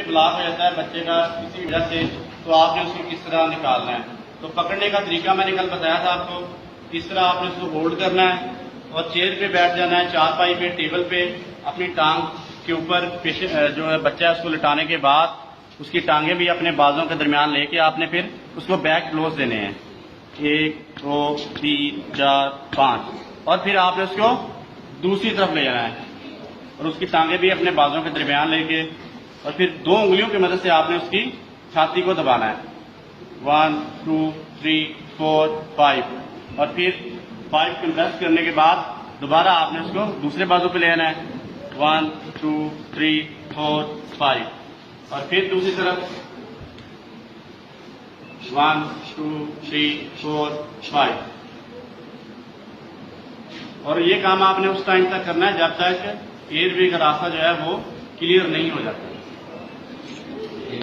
Block हो जाता है बच्चे का किसी वजह से, तो आपने उसको किस तरह निकालना है। तो पकड़ने का तरीका मैंने कल बताया था आपको, किस तरह आपने उसको होल्ड करना है और चेयर पे बैठ जाना है, चारपाई पे, टेबल पे, अपनी टांग के ऊपर जो है बच्चा है उसको लिटाने के बाद उसकी टांगे भी अपने बाजों के दरमियान लेके आपने फिर उसको बैक क्लोज देने हैं, 1 2 3 4 5, और फिर आपने उसको दूसरी तरफ ले जाना है और उसकी टांगे भी अपने बाजों के दरमियान लेके, और फिर 2 उंगलियों की मदद से आपने उसकी छाती को दबाना है, 1 2 3 4 5, और फिर 5 कंप्रेस करने के बाद दोबारा आपने उसको दूसरे बाजू पे ले आना है, 1 2 3 4 5, और फिर दूसरी तरफ 1 2 3 4 5। और ये काम आपने उस टाइम तक करना है जब तक एयरवे का रास्ता जो है वो क्लियर नहीं हो जाता।